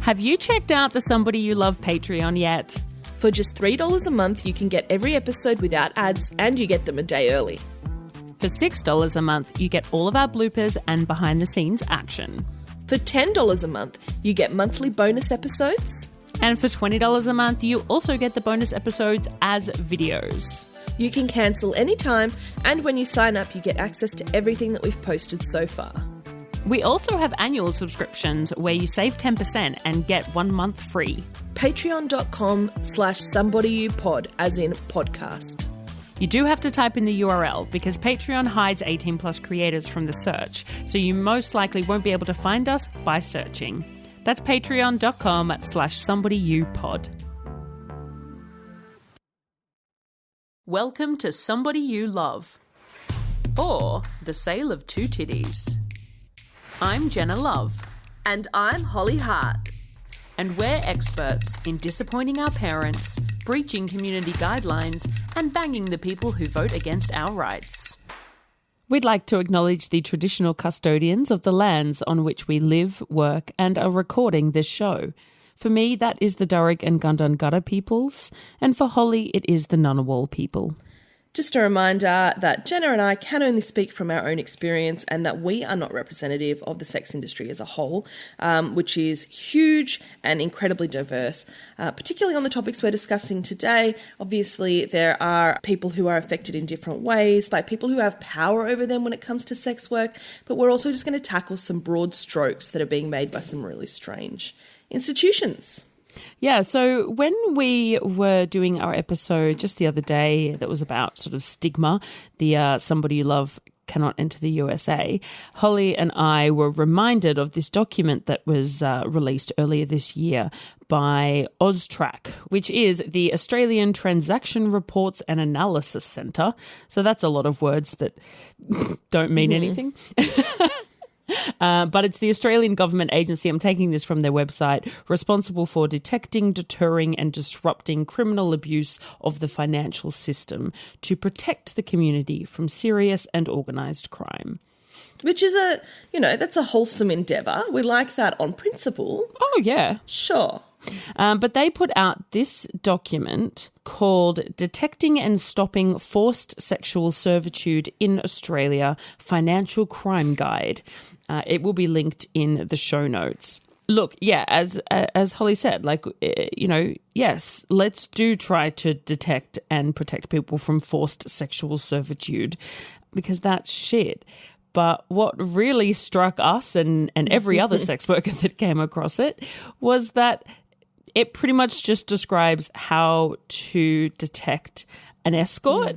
Have you checked out the Somebody You Love Patreon yet? For just $3 a month, you can get every episode without ads and you get them a day early. For $6 a month, you get all of our bloopers and behind-the-scenes action. For $10 a month, you get monthly bonus episodes. And for $20 a month, you also get the bonus episodes as videos. You can cancel anytime, and when you sign up, you get access to everything that we've posted so far. We also have annual subscriptions where you save 10% and get 1 month free. Patreon.com/somebodyyoupod, as in podcast. You do have to type in the URL because Patreon hides 18 plus creators from the search, so you most likely won't be able to find us by searching. That's patreon.com/somebodyyoupod. Welcome to Somebody You Love, or The Sale of Two Titties. I'm Jenna Love. And I'm Holly Hart. And we're experts in disappointing our parents, breaching community guidelines, and banging the people who vote against our rights. We'd like to acknowledge the traditional custodians of the lands on which we live, work, and are recording this show. For me, that is the Darug and Gundungurra peoples, and for Holly, it is the Ngunnawal people. Just a reminder that Jenna and I can only speak from our own experience and that we are not representative of the sex industry as a whole, which is huge and incredibly diverse, particularly on the topics we're discussing today. Obviously, there are people who are affected in different ways by people who have power over them when it comes to sex work, but we're also just going to tackle some broad strokes that are being made by some really strange institutions. Yeah, so when we were doing our episode just the other day that was about sort of stigma, the Somebody You Love Cannot Enter the USA, Holly and I were reminded of this document that was released earlier this year by AUSTRAC, which is the Australian Transaction Reports and Analysis Centre. So that's a lot of words that don't mean anything. But it's the Australian government agency, I'm taking this from their website, responsible for detecting, deterring and disrupting criminal abuse of the financial system to protect the community from serious and organised crime. Which is that's a wholesome endeavour. We like that on principle. Oh, yeah. Sure. But they put out this document called Detecting and Stopping Forced Sexual Servitude in Australia Financial Crime Guide. It will be linked in the show notes. Look, yeah, as Holly said, yes, let's do try to detect and protect people from forced sexual servitude because that's shit. But what really struck us and every other sex worker that came across it was that it pretty much just describes how to detect an escort.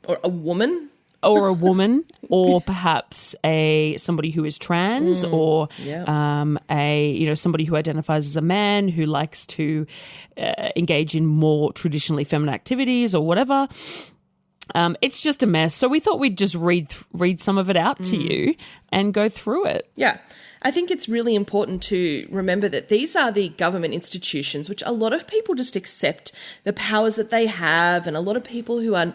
Or a woman. Or perhaps somebody who is trans, or somebody who identifies as a man who likes to engage in more traditionally feminine activities or whatever. It's just a mess. So we thought we'd just read some of it out to you and go through it. Yeah. I think it's really important to remember that these are the government institutions, which a lot of people just accept the powers that they have, and a lot of people who are,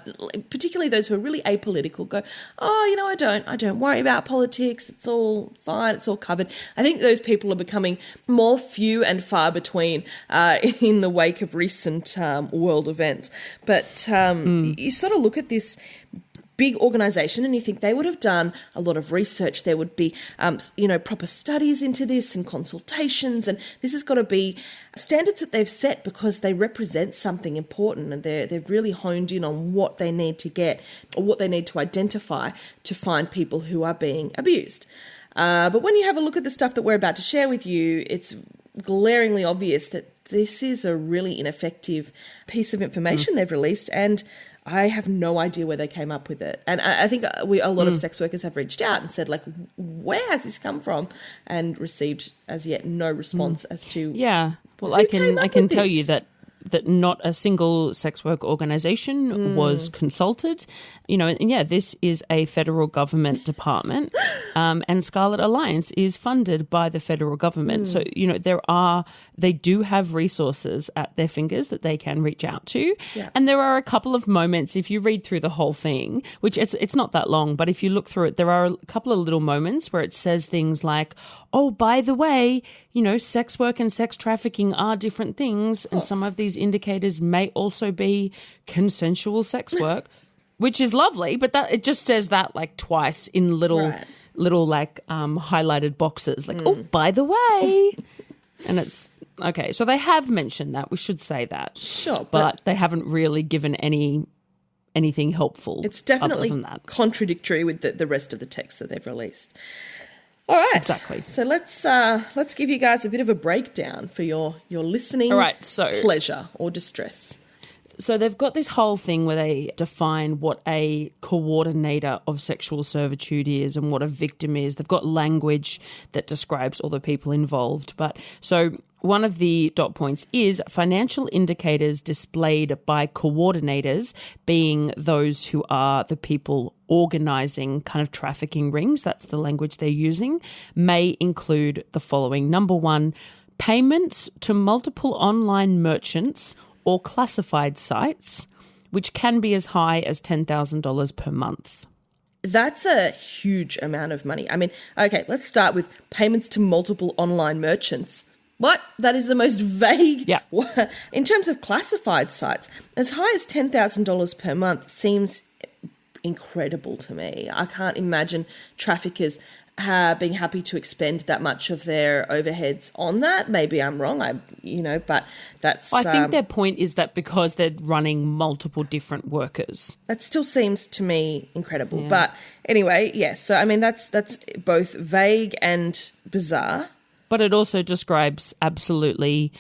particularly those who are really apolitical, go, I don't worry about politics. It's all fine. It's all covered. I think those people are becoming more few and far between in the wake of recent world events. But you sort of look at this big organisation and you think they would have done a lot of research. There would be, proper studies into this and consultations, and this has got to be standards that they've set because they represent something important, and they've really honed in on what they need to get or what they need to identify to find people who are being abused. But when you have a look at the stuff that we're about to share with you, it's glaringly obvious that this is a really ineffective piece of information they've released, and I have no idea where they came up with it. And I think a lot of sex workers have reached out and said, where has this come from? And received as yet no response as to Well, I can tell you that that not a single sex work organisation was consulted. And this is a federal government department, and Scarlet Alliance is funded by the federal government. So, they do have resources at their fingers that they can reach out to. Yeah. And there are a couple of moments, if you read through the whole thing, which it's not that long, but if you look through it, there are a couple of little moments where it says things like, oh, by the way, sex work and sex trafficking are different things, and some of these indicators may also be consensual sex work, which is lovely, but that it just says that like twice in little highlighted boxes, like, oh, by the way. And it's okay. So they have mentioned that. We should say that. Sure. But they haven't really given anything helpful. It's definitely other than that. Contradictory with the rest of the text that they've released. All right. Exactly. So let's give you guys a bit of a breakdown for your listening pleasure or distress. So they've got this whole thing where they define what a coordinator of sexual servitude is and what a victim is. They've got language that describes all the people involved. But so one of the dot points is financial indicators displayed by coordinators, being those who are the people organising kind of trafficking rings. That's the language they're using, may include the following. Number one, payments to multiple online merchants or classified sites, which can be as high as $10,000 per month. That's a huge amount of money. I mean, okay, let's start with payments to multiple online merchants. What? That is the most vague. Yeah. In terms of classified sites, as high as $10,000 per month seems incredible to me. I can't imagine traffickers being happy to expend that much of their overheads on that. Maybe I'm wrong, but that's... I think their point is that because they're running multiple different workers. That still seems to me incredible. Yeah. But anyway, yes. So, I mean, that's both vague and bizarre. But it also describes absolutely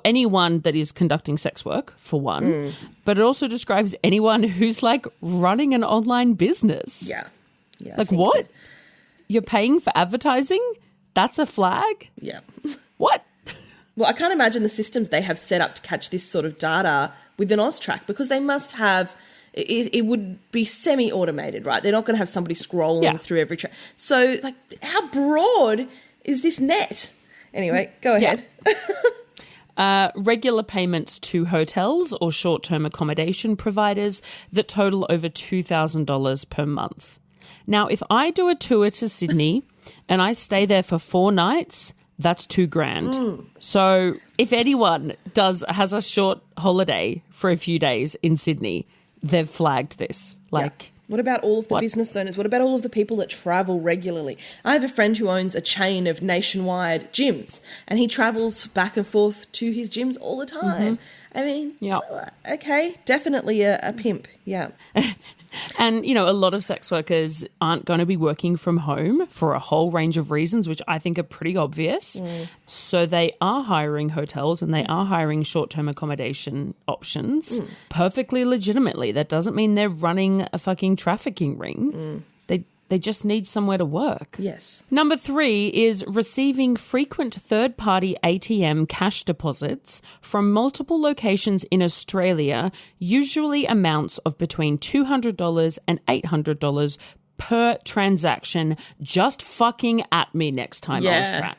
anyone that is conducting sex work, for one. But it also describes anyone who's, like, running an online business. Yeah. Like, what? You're paying for advertising? That's a flag? Yeah. What? Well, I can't imagine the systems they have set up to catch this sort of data within AUSTRAC, because they must have... It would be semi-automated, right? They're not going to have somebody scrolling through every... So, like, how broad is this net? Anyway, go ahead. Yeah. Regular payments to hotels or short-term accommodation providers that total over $2,000 per month. Now, if I do a tour to Sydney and I stay there for 4 nights, that's $2,000. So if anyone has a short holiday for a few days in Sydney, they've flagged this. What about all of the business owners? What about all of the people that travel regularly? I have a friend who owns a chain of nationwide gyms, and he travels back and forth to his gyms all the time. I mean, okay, definitely a pimp, yeah. And, a lot of sex workers aren't going to be working from home for a whole range of reasons, which I think are pretty obvious. So they are hiring hotels and they are hiring short-term accommodation options perfectly legitimately. That doesn't mean they're running a fucking trafficking ring. They just need somewhere to work. Yes. Number 3 is receiving frequent third-party ATM cash deposits from multiple locations in Australia, usually amounts of between $200 and $800 per transaction. Just fucking at me next time, AUSTRAC.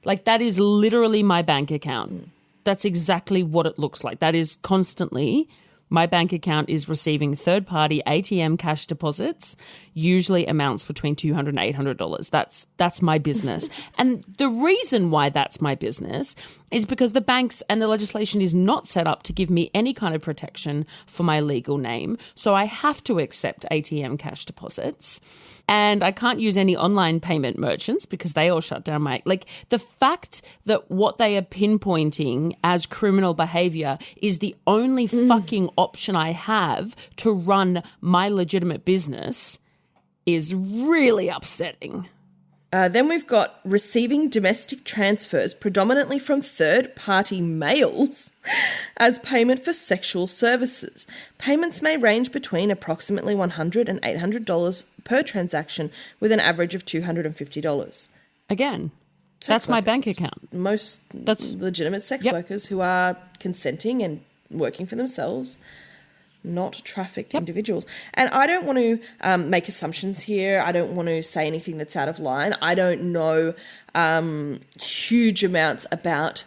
Like, that is literally my bank account. That's exactly what it looks like. That is constantly... My bank account is receiving third-party ATM cash deposits, usually amounts between $200 and $800. That's my business. And the reason why that's my business is because the banks and the legislation is not set up to give me any kind of protection for my legal name. So I have to accept ATM cash deposits. And I can't use any online payment merchants because they all shut down the fact that what they are pinpointing as criminal behavior is the only fucking option I have to run my legitimate business is really upsetting. Then we've got receiving domestic transfers predominantly from third-party males as payment for sexual services. Payments may range between approximately $100 and $800 per transaction, with an average of $250. Again, that's my bank account. That's legitimate sex workers who are consenting and working for themselves, not trafficked individuals. And I don't want to make assumptions here. I don't want to say anything that's out of line. I don't know huge amounts about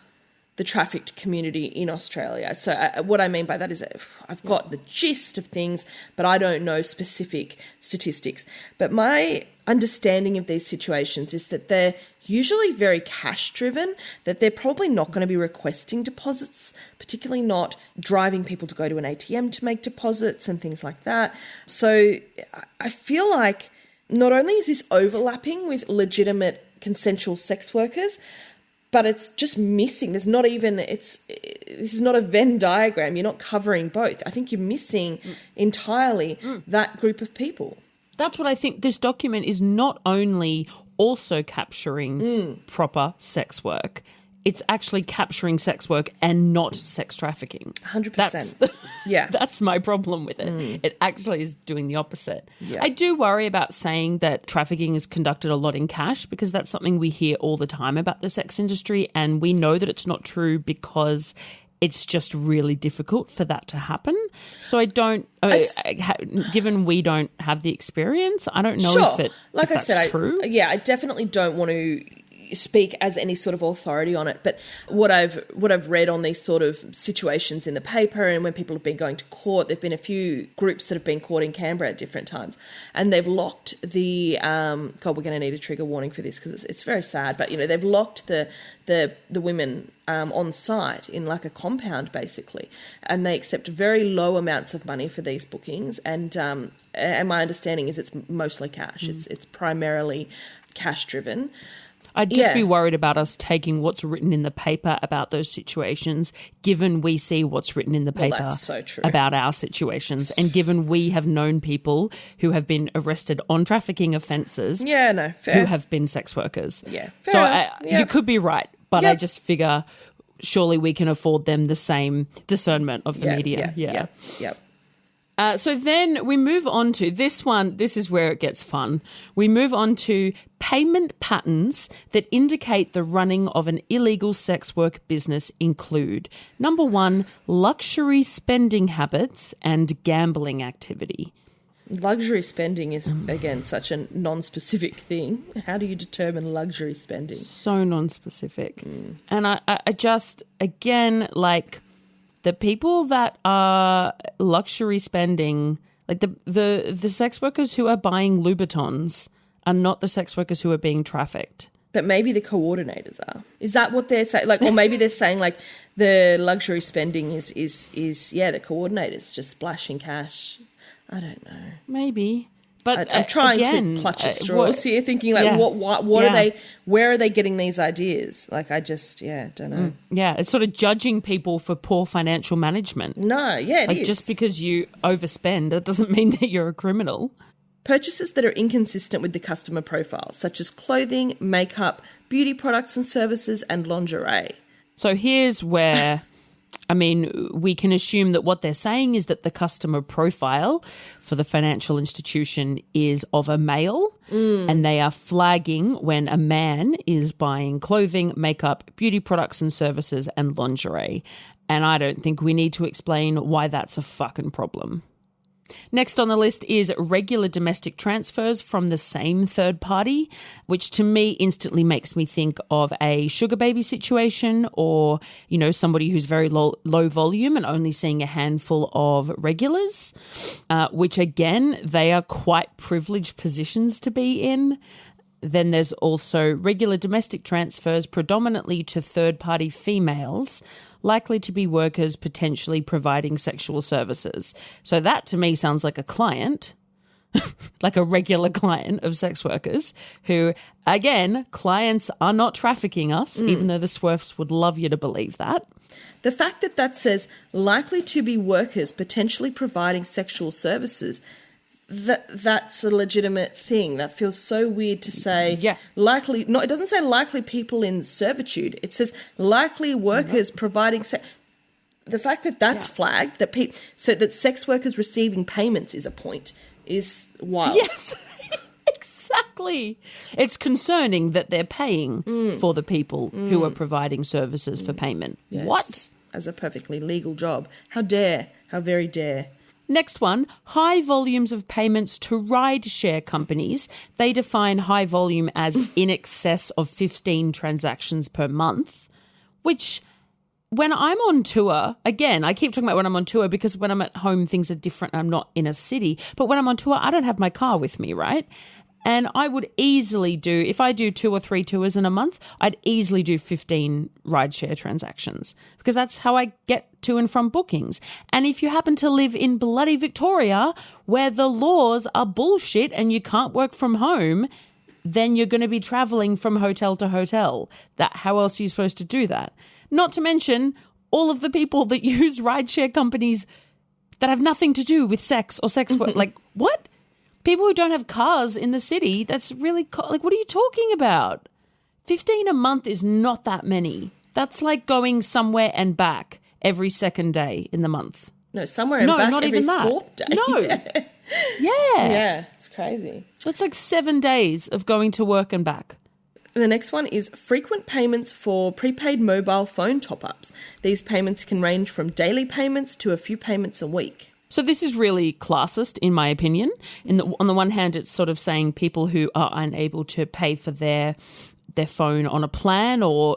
the trafficked community in Australia. So what I mean by that is I've got the gist of things, but I don't know specific statistics. But my understanding of these situations is that they're usually very cash driven, that they're probably not going to be requesting deposits, particularly not driving people to go to an ATM to make deposits and things like that. So I feel like not only is this overlapping with legitimate consensual sex workers, but it's just missing. This is not a Venn diagram. You're not covering both. I think you're missing entirely that group of people. That's what I think. This document is not only also capturing proper sex work, it's actually capturing sex work and not sex trafficking. 100%. That's my problem with it. It actually is doing the opposite. Yeah. I do worry about saying that trafficking is conducted a lot in cash, because that's something we hear all the time about the sex industry, and we know that it's not true because it's just really difficult for that to happen. So I don't, given we don't have the experience, I don't know if that's true. I definitely don't want to speak as any sort of authority on it, but what I've read on these sort of situations in the paper, and when people have been going to court, there've been a few groups that have been caught in Canberra at different times, and they've locked the God, we're going to need a trigger warning for this because it's very sad, but they've locked the women on site in like a compound basically, and they accept very low amounts of money for these bookings, and my understanding is it's mostly cash. It's primarily cash driven. I'd just be worried about us taking what's written in the paper about those situations, given we see what's written in the paper that's so true. About our situations, and given we have known people who have been arrested on trafficking offences who have been sex workers. Yeah, you could be right, but I just figure surely we can afford them the same discernment of the media. Yeah. So then we move on to this one. This is where it gets fun. We move on to payment patterns that indicate the running of an illegal sex work business include, number 1, luxury spending habits and gambling activity. Luxury spending is, again, such a non-specific thing. How do you determine luxury spending? So non-specific. And I just, again, like, the people that are luxury spending, like the sex workers who are buying Louboutins are not the sex workers who are being trafficked. But maybe the coordinators are. Is that what they're saying? Like, or maybe they're saying like the luxury spending is the coordinators just splashing cash. I don't know. Maybe. But I'm trying to clutch at straws here, thinking like, what are they? Where are they getting these ideas? Like, I just, don't know. Yeah, it's sort of judging people for poor financial management. No, it is. Just because you overspend, that doesn't mean that you're a criminal. Purchases that are inconsistent with the customer profile, such as clothing, makeup, beauty products and services, and lingerie. So here's where, we can assume that what they're saying is that the customer profile for the financial institution is of a male, and they are flagging when a man is buying clothing, makeup, beauty products and services, and lingerie. And I don't think we need to explain why that's a fucking problem. Next on the list is regular domestic transfers from the same third party, which to me instantly makes me think of a sugar baby situation, or, somebody who's very low volume and only seeing a handful of regulars, which again, they are quite privileged positions to be in. Then there's also regular domestic transfers predominantly to third-party females, likely to be workers potentially providing sexual services. So that to me sounds like a client, like a regular client of sex workers who, again, clients are not trafficking us, even though the Swerfs would love you to believe that. The fact that says likely to be workers potentially providing sexual services, that's a legitimate thing. That feels so weird to say. Likely, no, it doesn't say likely people in servitude. It says likely workers providing the fact that that's flagged, so that sex workers receiving payments is a point, is wild. Yes, exactly. It's concerning that they're paying for the people who are providing services for payment. Yes. What? as a perfectly legal job. How dare, how very dare. Next one, high volumes of payments to ride-share companies. They define high volume as in excess of 15 transactions per month, which when I'm on tour, again, I keep talking about when I'm on tour because when I'm at home, things are different. I'm not in a city. But when I'm on tour, I don't have my car with me, right? And I would easily do, if I do 2 or 3 tours in a month, I'd easily do 15 rideshare transactions because that's how I get to and from bookings. And if you happen to live in bloody Victoria where the laws are bullshit and you can't work from home, then you're going to be traveling from hotel to hotel. How else are you supposed to do that? Not to mention all of the people that use rideshare companies that have nothing to do with sex or sex work. Like, what? People who don't have cars in the city, that's really, like, what are you talking about? 15 a month is not that many. That's like going somewhere and back every second day in the month. No, somewhere and back not every even that. fourth day. No. Yeah. It's crazy. So it's like 7 days of going to work and back. The next one is frequent payments for prepaid mobile phone top-ups. These payments can range from daily payments to a few payments a week. So this is really classist, in my opinion. On the one hand, it's sort of saying people who are unable to pay for their phone on a plan or,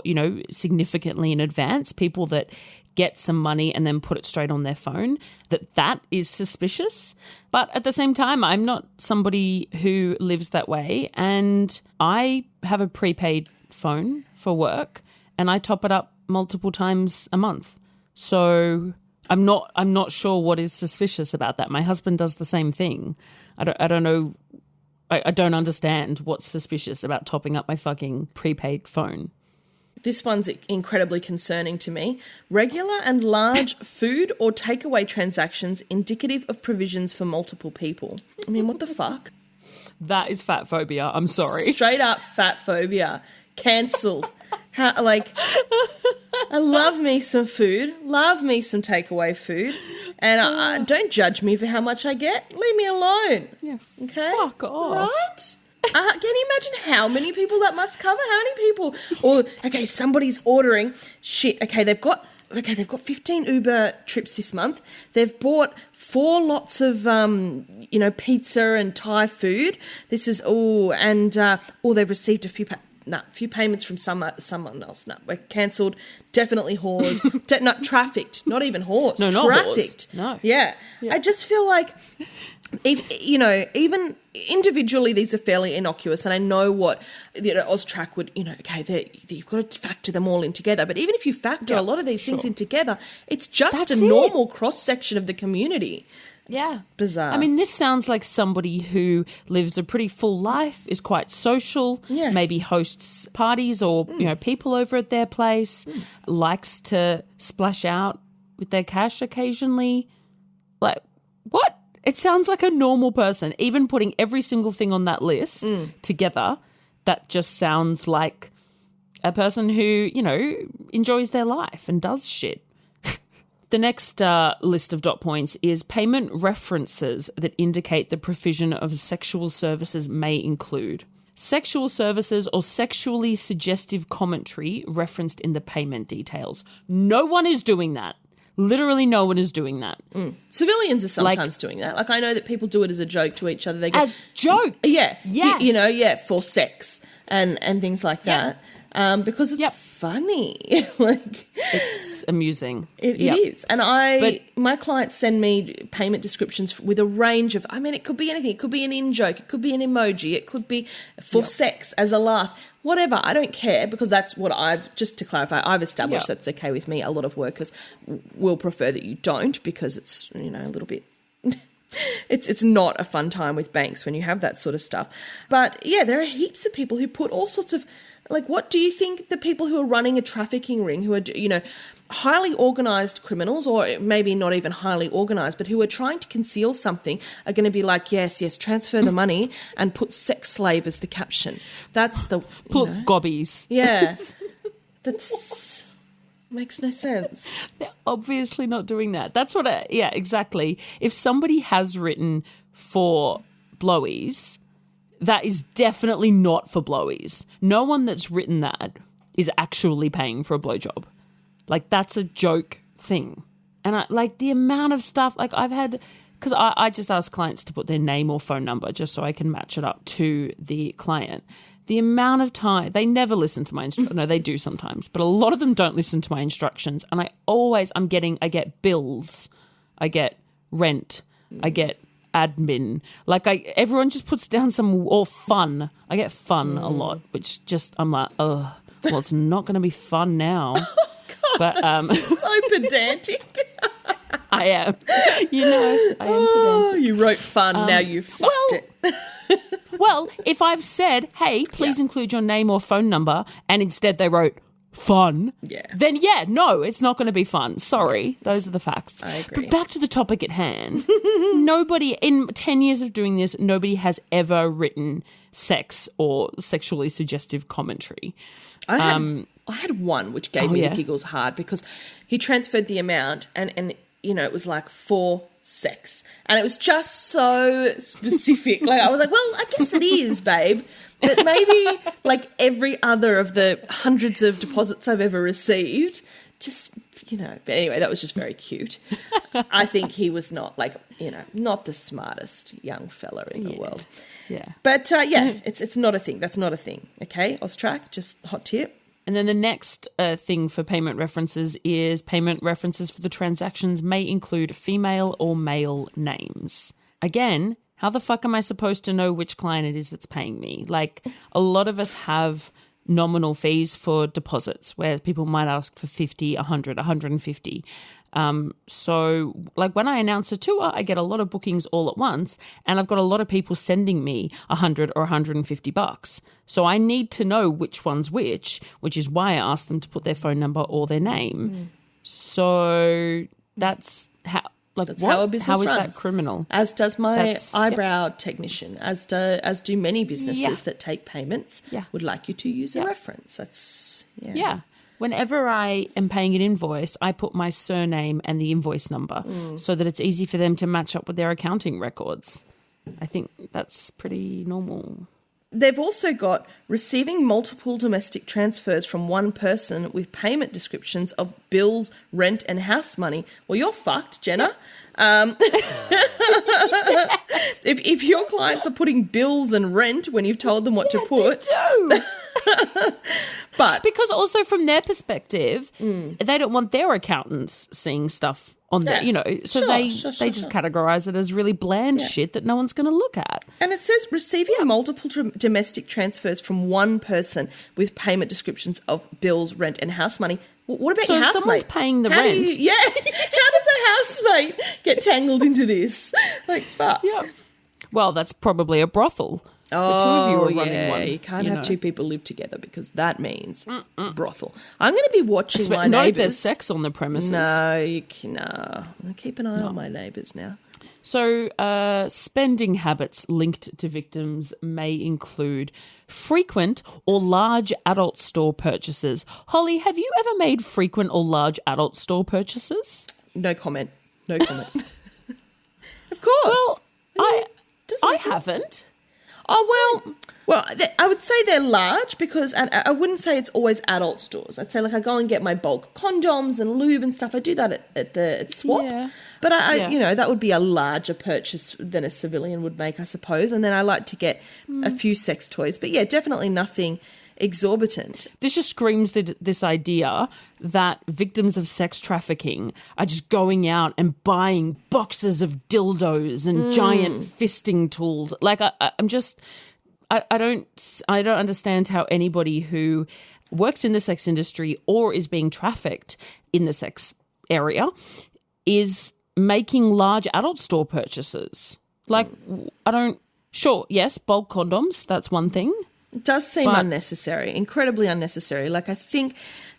significantly in advance, people that get some money and then put it straight on their phone, that is suspicious. But at the same time, I'm not somebody who lives that way, and I have a prepaid phone for work and I top it up multiple times a month. So I'm not sure what is suspicious about that. My husband does the same thing. I don't know. I don't understand what's suspicious about topping up my fucking prepaid phone. This one's incredibly concerning to me. Regular and large food or takeaway transactions indicative of provisions for multiple people. I mean, what the fuck? That is fat phobia. I'm sorry. Straight up fat phobia. Cancelled. I love me some food, love me some takeaway food, and don't judge me for how much I get. Leave me alone. Yeah, okay? Fuck off. Right? Can you imagine how many people that must cover? How many people? Or, okay, somebody's ordering. Shit, okay, they've got 15 Uber trips this month. They've bought 4 lots of, pizza and Thai food. This is, they've received a few payments from someone else. No, we're cancelled. Definitely whores. Trafficked. Not even whores. No, not trafficked. Whores. No. Yeah. I just feel like, even individually these are fairly innocuous, and I know what AUSTRAC would, you've got to factor them all in together. But even if you factor a lot of these things in together, it's just a normal cross-section of the community. Yeah. Bizarre. I mean, this sounds like somebody who lives a pretty full life, is quite social, maybe hosts parties or, people over at their place, likes to splash out with their cash occasionally. Like, what? It sounds like a normal person. Even putting every single thing on that list together, that just sounds like a person who, enjoys their life and does shit. The next list of dot points is payment references that indicate the provision of sexual services may include sexual services or sexually suggestive commentary referenced in the payment details. No one is doing that. Literally no one is doing that. Civilians are sometimes doing that. Like, I know that people do it as a joke to each other. They go, as jokes? Yeah. Yes. For sex and things like that. Because it's funny. It's amusing. It is. And my clients send me payment descriptions with a range of, it could be anything. It could be an in-joke. It could be an emoji. It could be for sex as a laugh. Whatever, I don't care, because that's what just to clarify, I've established that's okay with me. A lot of workers will prefer that you don't, because it's, a little bit... It's not a fun time with banks when you have that sort of stuff. But, there are heaps of people who put all sorts of... Like, what do you think the people who are running a trafficking ring, who are, highly organised criminals, or maybe not even highly organised, but who are trying to conceal something, are going to be like, yes, transfer the money and put sex slave as the caption. That's the... Put gobbies. Yeah. That's... Makes no sense. They're obviously not doing that. That's what exactly. If somebody has written for blowies... That is definitely not for blowies. No one that's written that is actually paying for a blowjob. Like, that's a joke thing. And I like the amount of stuff, like I've had, because I just ask clients to put their name or phone number just so I can match it up to the client. The amount of time, they never listen to my instructions. No, they do sometimes, but a lot of them don't listen to my instructions. And I get bills, I get rent, I get admin. Like everyone just puts down or fun. I get fun a lot, which just, I'm like, oh, well, it's not going to be fun now. God, but so pedantic. I am. I am pedantic. You wrote fun, now you fucked it. Well, if I've said, hey, please include your name or phone number, and instead they wrote fun, then no, it's not going to be fun. Sorry, those are the facts. I agree. But back to the topic at hand. Nobody, in 10 years of doing this, nobody has ever written sex or sexually suggestive commentary. I had one which gave me the giggles hard because he transferred the amount and it was like for sex. And it was just so specific. Like I was like, well, I guess it is, babe. But maybe like every other of the hundreds of deposits I've ever received, just, but anyway, that was just very cute. I think he was not not the smartest young fella in the world. Yeah. But it's not a thing. That's not a thing. Okay, AUSTRAC, just hot tip. And then the next thing for payment references is payment references for the transactions may include female or male names. Again, how the fuck am I supposed to know which client it is that's paying me? Like, a lot of us have nominal fees for deposits where people might ask for 50, 100, 150. So like when I announce a tour, I get a lot of bookings all at once, and I've got a lot of people sending me 100 or 150 bucks. So I need to know which one's which is why I ask them to put their phone number or their name. So that's how. Like, that's how a business runs. That criminal? As does my eyebrow technician, as do many businesses that take payments, would like you to use a reference. That's, Whenever I am paying an invoice, I put my surname and the invoice number so that it's easy for them to match up with their accounting records. I think that's pretty normal. They've also got receiving multiple domestic transfers from one person with payment descriptions of bills, rent and house money. Well, you're fucked, Jenna. If your clients are putting bills and rent when you've told them what to put. They do. But because also from their perspective, they don't want their accountants seeing stuff on there, so they just categorize it as really bland shit that no one's going to look at. And it says receiving multiple domestic transfers from one person with payment descriptions of bills, rent and house money. What about your housemate? So someone's paying the rent. How does a housemate get tangled into this? Like, fuck. Yeah. Well, that's probably a brothel. The two of you are running one. You can't have two people live together because that means brothel. I'm going to be watching my neighbours. No, there's sex on the premises. No, I'm keep an eye on my neighbours now. So spending habits linked to victims may include frequent or large adult store purchases. Holly, have you ever made frequent or large adult store purchases? No comment. Of course. Well, I haven't. Oh, well, I would say they're large because, and I wouldn't say it's always adult stores. I'd say like I go and get my bulk condoms and lube and stuff. I do that at Swap. Yeah. But that would be a larger purchase than a civilian would make, I suppose. And then I like to get a few sex toys. But yeah, definitely nothing exorbitant. This just screams this idea that victims of sex trafficking are just going out and buying boxes of dildos and giant fisting tools. Like I don't understand how anybody who works in the sex industry or is being trafficked in the sex area is making large adult store purchases. Like sure, yes, bulk condoms, that's one thing. It does seem unnecessary, incredibly unnecessary. Like I think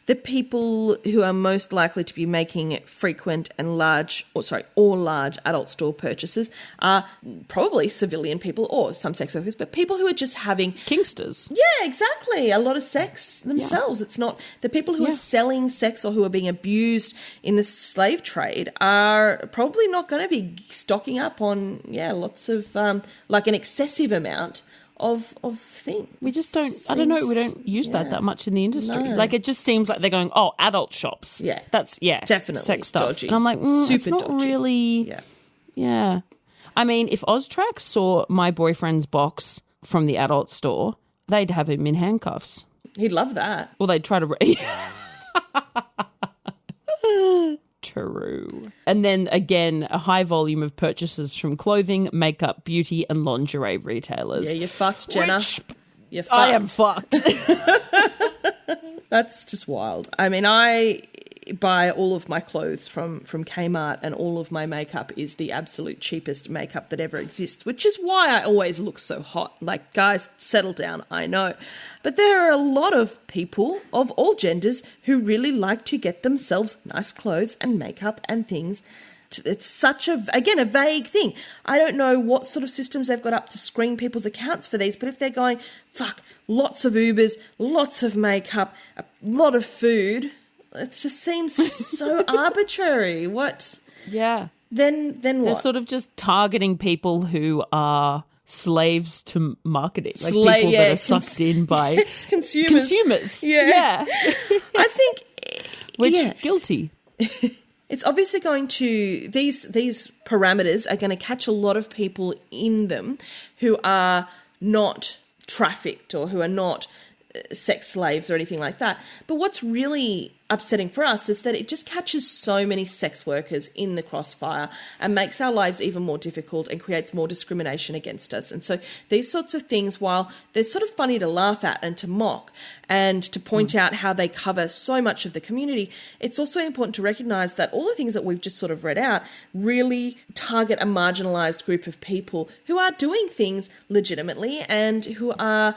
the people who are most likely to be making frequent and large adult store purchases are probably civilian people or some sex workers, but people who are just having kinksters. Yeah, exactly. A lot of sex themselves. Yeah. It's not the people who are selling sex or who are being abused in the slave trade are probably not going to be stocking up on lots of like an excessive amount things. We just don't, I don't know, we don't use that much in the industry. No. Like, it just seems like they're going, oh, adult shops. Yeah. That's, Definitely sex stuff. dodgy. And I'm like, Super it's not dodgy. really. Yeah. I mean, if AUSTRAC saw my boyfriend's box from the adult store, they'd have him in handcuffs. He'd love that. Or they'd try to... True. And then, again, a high volume of purchases from clothing, makeup, beauty and lingerie retailers. Yeah, you're fucked, Jenna. You're fucked. I am fucked. That's just wild. I mean, I buy all of my clothes from Kmart, and all of my makeup is the absolute cheapest makeup that ever exists, which is why I always look so hot. Like, guys, settle down, I know. But there are a lot of people of all genders who really like to get themselves nice clothes and makeup and things. It's such a vague thing. I don't know what sort of systems they've got up to screen people's accounts for these, but if they're going, fuck, lots of Ubers, lots of makeup, a lot of food, it just seems so arbitrary. What? Yeah. Then what? They're sort of just targeting people who are slaves to marketing. Like people that are sucked in by consumers. Yeah. I think... Which, guilty. It's obviously going to, these parameters are going to catch a lot of people in them who are not trafficked or who are not sex slaves or anything like that. But what's really upsetting for us is that it just catches so many sex workers in the crossfire and makes our lives even more difficult and creates more discrimination against us. And so these sorts of things, while they're sort of funny to laugh at and to mock and to point out how they cover so much of the community, it's also important to recognise that all the things that we've just sort of read out really target a marginalised group of people who are doing things legitimately and who are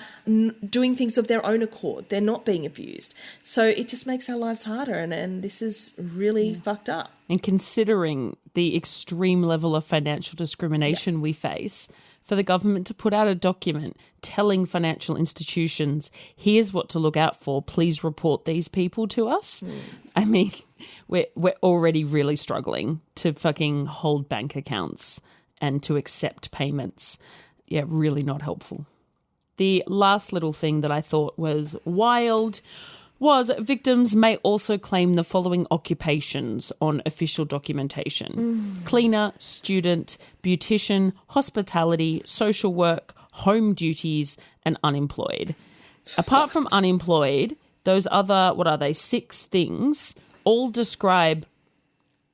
doing things of their own accord. They're not being abused. So it just makes our lives harder, and this is really fucked up. And considering the extreme level of financial discrimination we face, for the government to put out a document telling financial institutions, here's what to look out for, please report these people to us. I mean, we're already really struggling to fucking hold bank accounts and to accept payments. Yeah, really not helpful. The last little thing that I thought was wild was victims may also claim the following occupations on official documentation: cleaner, student, beautician, hospitality, social work, home duties, and unemployed. Apart from unemployed, those other, 6 things all describe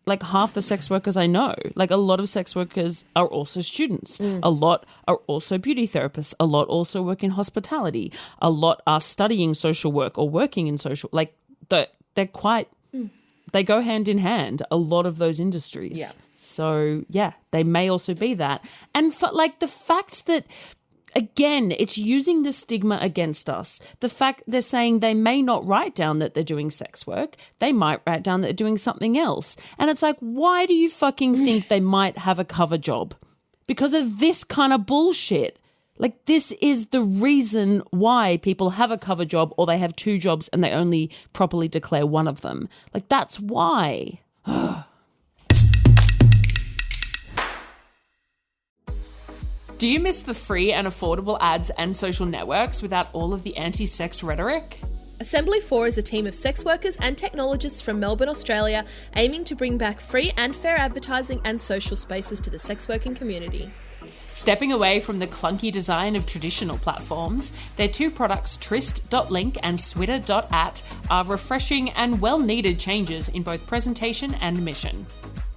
like half the sex workers I know. Like, a lot of sex workers are also students. A lot are also beauty therapists. A lot also work in hospitality. A lot are studying social work or working in social. Like, they're quite. They go hand in hand. A lot of those industries. Yeah. So yeah, they may also be that. And for, like, the fact that, again, it's using the stigma against us. The fact they're saying they may not write down that they're doing sex work. They might write down that they're doing something else. And it's like, why do you fucking think they might have a cover job? Because of this kind of bullshit. Like, this is the reason why people have a cover job, or they have 2 jobs and they only properly declare one of them. Like, that's why. Do you miss the free and affordable ads and social networks without all of the anti-sex rhetoric? Assembly 4 is a team of sex workers and technologists from Melbourne, Australia, aiming to bring back free and fair advertising and social spaces to the sex working community. Stepping away from the clunky design of traditional platforms, their 2 products, Trist.link and Switter.at, are refreshing and well-needed changes in both presentation and mission.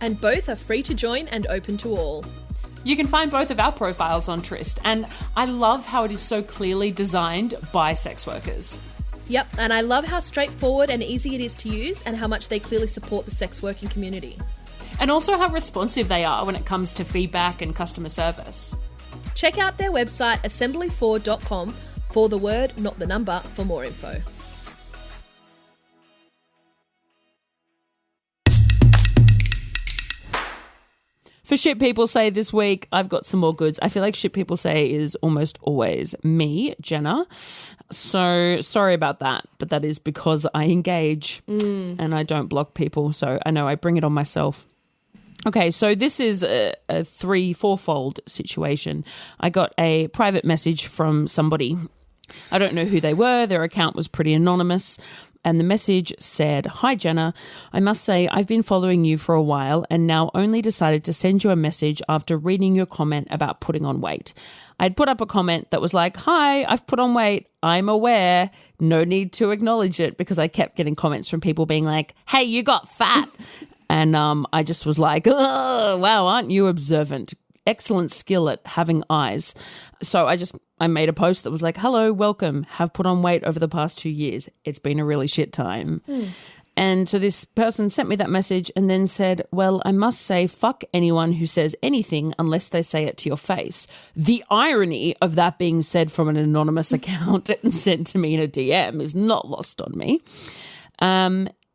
And both are free to join and open to all. You can find both of our profiles on Trist, and I love how it is so clearly designed by sex workers. Yep, and I love how straightforward and easy it is to use, and how much they clearly support the sex working community. And also how responsive they are when it comes to feedback and customer service. Check out their website assembly4.com for the word, not the number, for more info. For Shit People Say this week, I've got some more goods. I feel like Shit People Say is almost always me, Jenna. So sorry about that, but that is because I engage and I don't block people. So I know I bring it on myself. Okay, so this is a 3-4-fold situation. I got a private message from somebody. I don't know who they were. Their account was pretty anonymous. And the message said, "Hi, Jenna. I must say I've been following you for a while and now only decided to send you a message after reading your comment about putting on weight. I'd put up a comment that was like, 'Hi, I've put on weight. I'm aware. No need to acknowledge it,' because I kept getting comments from people being like, 'Hey, you got fat.' And I just was like, oh, wow, aren't you observant? Excellent skill at having eyes." So I made a post that was like, "Hello, welcome. Have put on weight over the past 2 years. It's been a really shit time." And so this person sent me that message and then said, "Well, I must say, fuck anyone who says anything unless they say it to your face." The irony of that being said from an anonymous account and sent to me in a DM is not lost on me.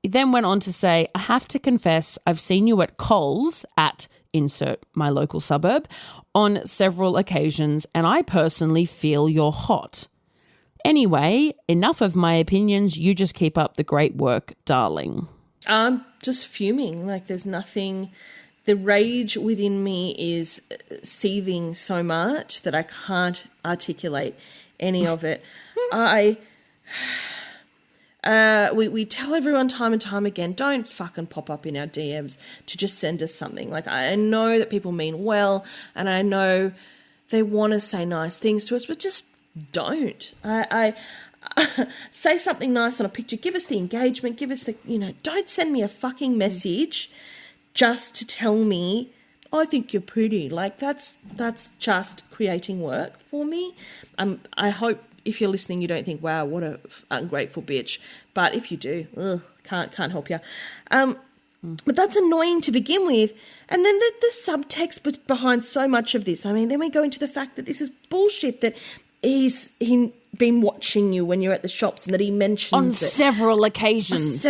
He then went on to say, "I have to confess, I've seen you at Coles at insert my local suburb on several occasions, and I personally feel you're hot. Anyway, enough of my opinions. You just keep up the great work, darling." I'm just fuming. Like, there's nothing. The rage within me is seething so much that I can't articulate any of it. We tell everyone time and time again, don't fucking pop up in our DMs to just send us something. Like, I know that people mean well and I know they want to say nice things to us, but just don't. I say something nice on a picture. Give us the engagement. Give us the, don't send me a fucking message just to tell me, "I think you're pretty." Like, that's just creating work for me. I hope, if you're listening, you don't think, "Wow, what a ungrateful bitch." But if you do, can't help you. But that's annoying to begin with. And then the subtext behind so much of this. I mean, then we go into the fact that this is bullshit, that he's been watching you when you're at the shops and that he mentions on it. several occasions.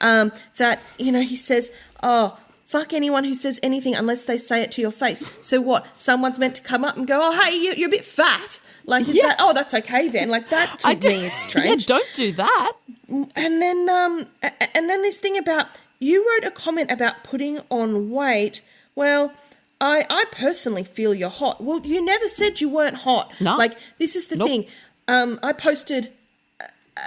That, he says, "Oh, fuck anyone who says anything unless they say it to your face." So what? Someone's meant to come up and go, "Oh, hey, you're a bit fat." Like, is that, "Oh, that's okay then." Like, that to me is strange. Yeah, don't do that. And then this thing about, you wrote a comment about putting on weight. Well, I personally feel you're hot. Well, you never said you weren't hot. No. Like, this is the thing. I posted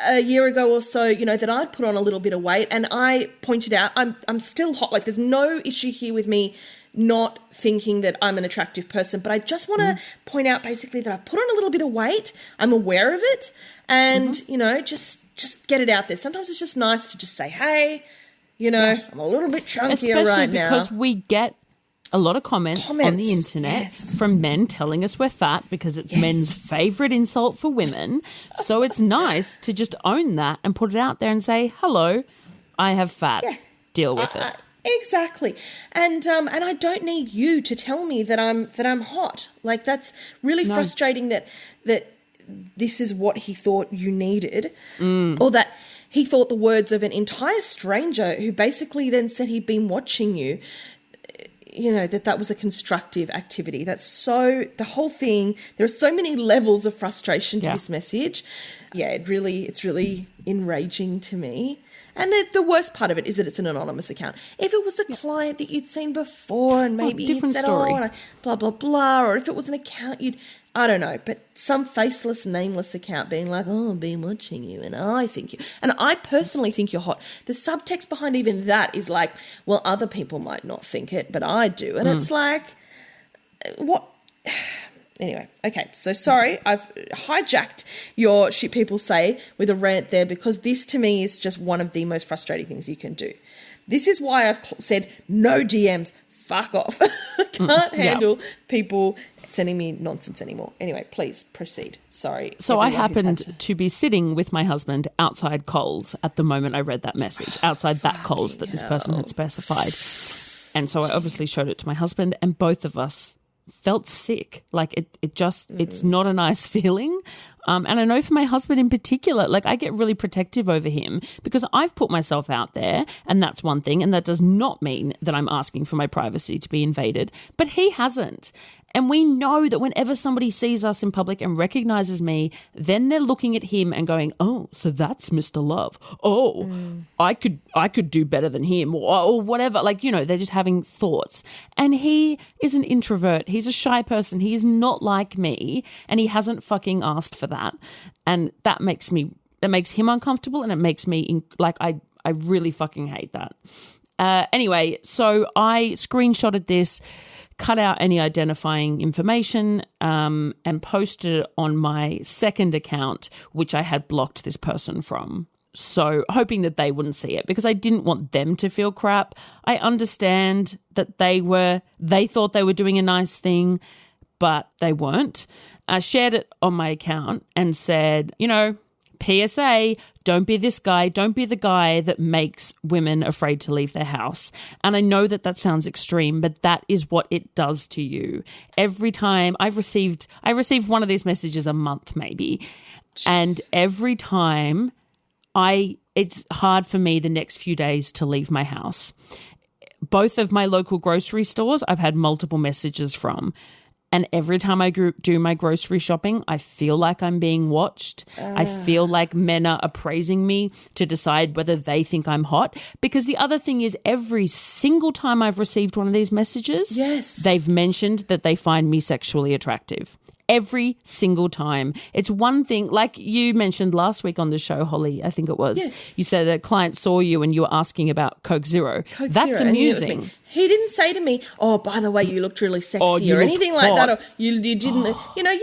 a year ago or so, that I'd put on a little bit of weight, and I pointed out I'm still hot. Like, there's no issue here with me not thinking that I'm an attractive person, but I just want to point out basically that I've put on a little bit of weight. I'm aware of it, and just get it out there. Sometimes it's just nice to just say, "Hey, I'm a little bit chunkier right now." Especially because we get a lot of comments on the internet from men telling us we're fat because it's men's favourite insult for women. So it's nice to just own that and put it out there and say, "Hello, I have fat. Deal with it." Exactly. And I don't need you to tell me that I'm hot. Like, that's really frustrating that this is what he thought you needed, or that he thought the words of an entire stranger who basically then said he'd been watching you, that was a constructive activity. The whole thing, there are so many levels of frustration to this message. Yeah, it's really enraging to me. And the worst part of it is that it's an anonymous account. If it was a client that you'd seen before and maybe you'd said, "Oh, blah, blah, blah," or if it was an account I don't know, but some faceless, nameless account being like, "Oh, I've been watching you and I think you," and I personally think you're hot. The subtext behind even that is like, "Well, other people might not think it, but I do." And it's like, what? Anyway, okay, so sorry, I've hijacked your shit people say with a rant there, because this to me is just one of the most frustrating things you can do. This is why I've said no DMs, fuck off. I can't handle people sending me nonsense anymore. Anyway, please proceed. Sorry. So I happened to be sitting with my husband outside Coles at the moment I read that message, outside that Coles that this person had specified. And so I obviously showed it to my husband, and both of us felt sick. Like it's not a nice feeling. And I know for my husband in particular, like I get really protective over him because I've put myself out there, and that's one thing. And that does not mean that I'm asking for my privacy to be invaded, but he hasn't. And we know that whenever somebody sees us in public and recognizes me, then they're looking at him and going, oh, so that's Mr. Love. Oh, I could do better than him or whatever. Like, you know, they're just having thoughts. And he is an introvert. He's a shy person. He is not like me, and he hasn't fucking asked for that. And that makes him uncomfortable, and it makes me I really fucking hate that. Anyway, so I screenshotted this, cut out any identifying information, and posted it on my second account, which I had blocked this person from. So hoping that they wouldn't see it because I didn't want them to feel crap. I understand that they thought they were doing a nice thing, but they weren't. I shared it on my account and said, you know, PSA, don't be this guy. Don't be the guy that makes women afraid to leave their house. And I know that that sounds extreme, but that is what it does to you. Every time I received one of these messages a month maybe. Jeez. And every time it's hard for me the next few days to leave my house. Both of my local grocery stores I've had multiple messages from. And every time I do my grocery shopping, I feel like I'm being watched. I feel like men are appraising me to decide whether they think I'm hot. Because the other thing is, every single time I've received one of these messages, yes, they've mentioned that they find me sexually attractive. Every single time. It's one thing, like you mentioned last week on the show, Holly, I think it was. Yes. You said a client saw you and you were asking about Coke Zero. That's Zero, amusing. He didn't say to me, oh, by the way, you looked really sexy or anything like that. Or you didn't, you know, yeah.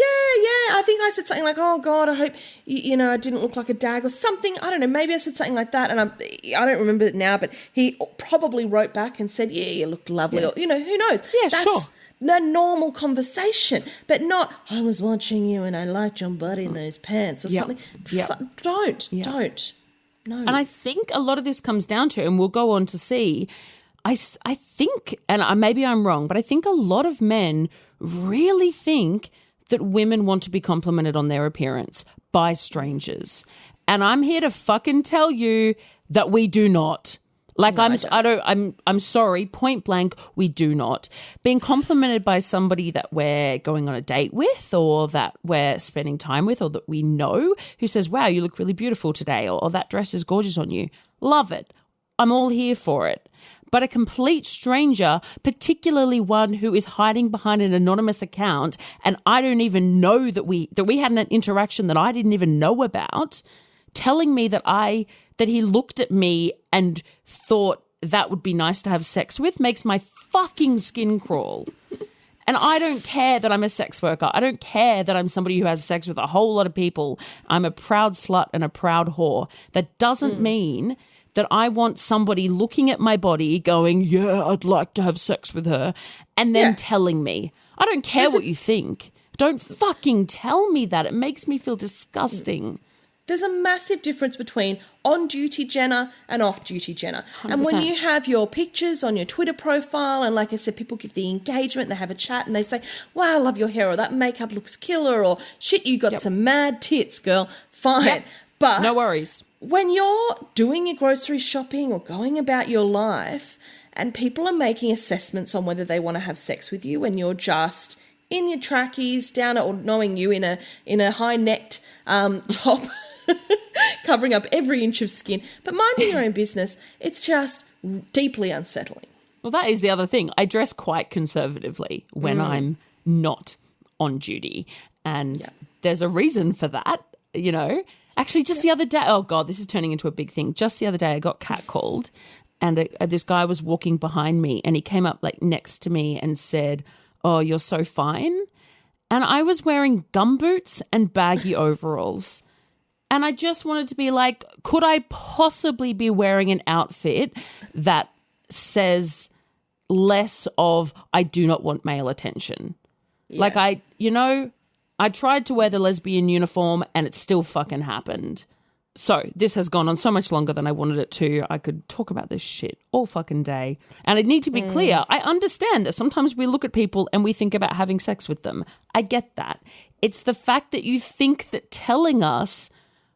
I think I said something like, oh, God, I hope, I didn't look like a dag or something. I don't know. Maybe I said something like that, and I don't remember it now, but he probably wrote back and said, yeah, you looked lovely. Yeah. Or, who knows? Yeah, That's sure. The normal conversation, but not, I was watching you and I liked your butt in those pants or something. Don't. No. And I think a lot of this comes down to, and we'll go on to see, I think, and maybe I'm wrong, but I think a lot of men really think that women want to be complimented on their appearance by strangers. And I'm here to fucking tell you that we do not. Like, no, I'm sorry, point blank, we do not. Being complimented by somebody that we're going on a date with, or that we're spending time with, or that we know, who says, wow, you look really beautiful today, or that dress is gorgeous on you. Love it. I'm all here for it. But a complete stranger, particularly one who is hiding behind an anonymous account, and I don't even know that we had an interaction that I didn't even know about, telling me that he looked at me and thought that would be nice to have sex with, makes my fucking skin crawl. And I don't care that I'm a sex worker. I don't care that I'm somebody who has sex with a whole lot of people. I'm a proud slut and a proud whore. That doesn't mean that I want somebody looking at my body going, yeah, I'd like to have sex with her, and then telling me. I don't care what you think. Don't fucking tell me that. It makes me feel disgusting. There's a massive difference between on-duty Jenna and off-duty Jenna. 100%. And when you have your pictures on your Twitter profile, and like I said, people give the engagement, they have a chat and they say, wow, I love your hair, or that makeup looks killer, or shit, you got some mad tits, girl. Fine. Yep. But no worries. When you're doing your grocery shopping or going about your life and people are making assessments on whether they want to have sex with you, and you're just in your trackies, down or knowing you in a high-necked top, covering up every inch of skin, but minding your own business, it's just deeply unsettling. Well, that is the other thing. I dress quite conservatively when I'm not on duty, and there's a reason for that, Actually, just the other day, oh God, this is turning into a big thing. Just the other day, I got catcalled, and this guy was walking behind me, and he came up like next to me and said, oh, you're so fine. And I was wearing gumboots and baggy overalls. And I just wanted to be like, could I possibly be wearing an outfit that says less of, I do not want male attention? Yeah. Like I tried to wear the lesbian uniform and it still fucking happened. So this has gone on so much longer than I wanted it to. I could talk about this shit all fucking day. And I need to be clear. I understand that sometimes we look at people and we think about having sex with them. I get that. It's the fact that you think that telling us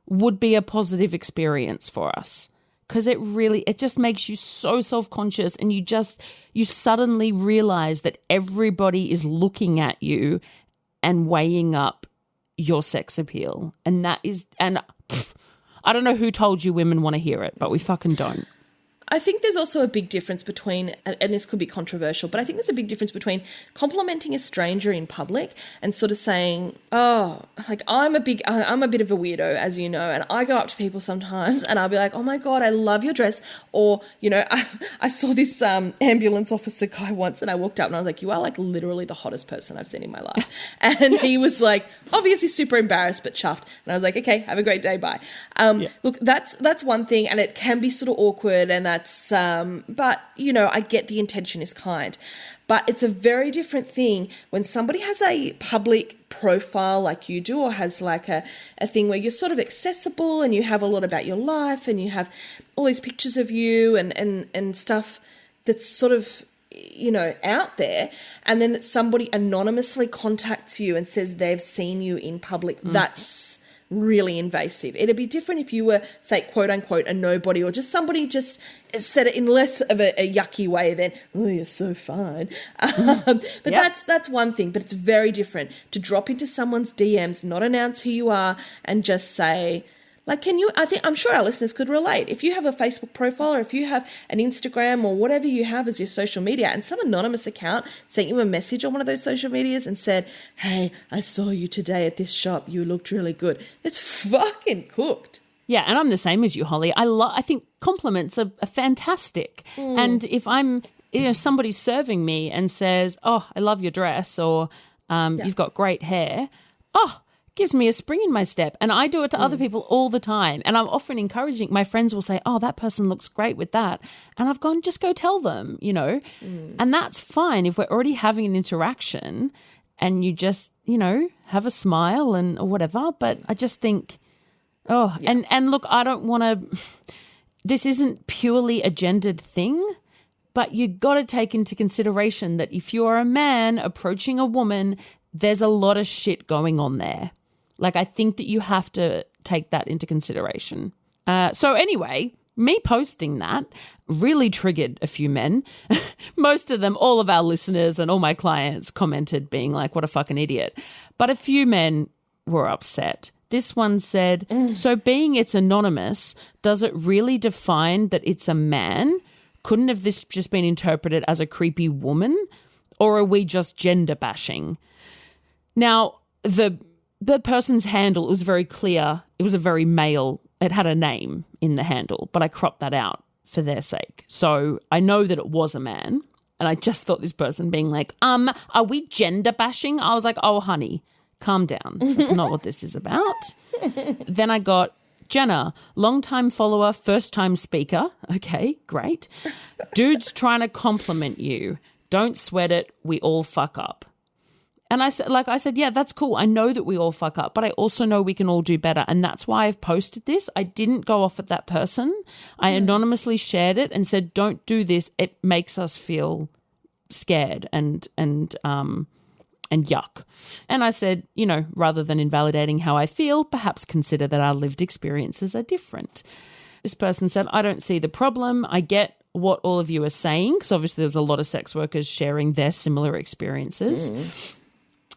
would be a positive experience for us. Because it just makes you so self-conscious, and you suddenly realize that everybody is looking at you and weighing up your sex appeal. And I don't know who told you women want to hear it, but we fucking don't. I think there's also a big difference between, and this could be controversial, but I think there's a big difference between complimenting a stranger in public and sort of saying, oh, like I'm a bit of a weirdo, as you know, and I go up to people sometimes and I'll be like, oh my God, I love your dress. Or, you know, I saw this ambulance officer guy once and I walked up and I was like, you are like literally the hottest person I've seen in my life. And he was like, obviously super embarrassed but chuffed. And I was like, okay, have a great day, bye. Look, that's one thing, and it can be sort of awkward, and that's but you know, I get the intention is kind, but it's a very different thing when somebody has a public profile like you do, or has like a thing where you're sort of accessible and you have a lot about your life and you have all these pictures of you and stuff that's sort of, you know, out there, and then that somebody anonymously contacts you and says they've seen you in public. That's really invasive. It'd be different if you were, say, quote unquote, a nobody, or just somebody just said it in less of a yucky way than, oh, you're so fine. That's one thing, but it's very different to drop into someone's DMs, not announce who you are, and just say, like, I'm sure our listeners could relate. If you have a Facebook profile, or if you have an Instagram, or whatever you have as your social media, and some anonymous account sent you a message on one of those social medias and said, hey, I saw you today at this shop, you looked really good. It's fucking cooked. Yeah, and I'm the same as you, Holly. I think compliments are fantastic. And if I'm, you know, somebody's serving me and says, oh, I love your dress, or you've got great hair, gives me a spring in my step. And I do it to other people all the time. And I'm often encouraging. My friends will say, oh, that person looks great with that. And I've gone, just go tell them, you know. And that's fine if we're already having an interaction and you just, you know, have a smile and or whatever. But I just think, and look, I don't want to, this isn't purely a gendered thing, but you got to take into consideration that if you're a man approaching a woman, there's a lot of shit going on there. Like, I think that you have to take that into consideration. So anyway, me posting that really triggered a few men. Most of them, all of our listeners and all my clients commented being like, what a fucking idiot. But a few men were upset. This one said, so being it's anonymous, does it really define that it's a man? Couldn't have this just been interpreted as a creepy woman? Or are we just gender bashing? Now, the person's handle was very clear. It was a very male. It had a name in the handle, but I cropped that out for their sake. So I know that it was a man, and I just thought this person being like, are we gender bashing? I was like, oh, honey, calm down. That's not what this is about. Then I got Jenna, long-time follower, first-time speaker. Okay, great. Dude's trying to compliment you. Don't sweat it. We all fuck up. And I said, yeah, that's cool. I know that we all fuck up, but I also know we can all do better. And that's why I've posted this. I didn't go off at that person. I anonymously shared it and said, don't do this. It makes us feel scared and yuck. And I said, you know, rather than invalidating how I feel, perhaps consider that our lived experiences are different. This person said, I don't see the problem. I get what all of you are saying, because obviously there's a lot of sex workers sharing their similar experiences.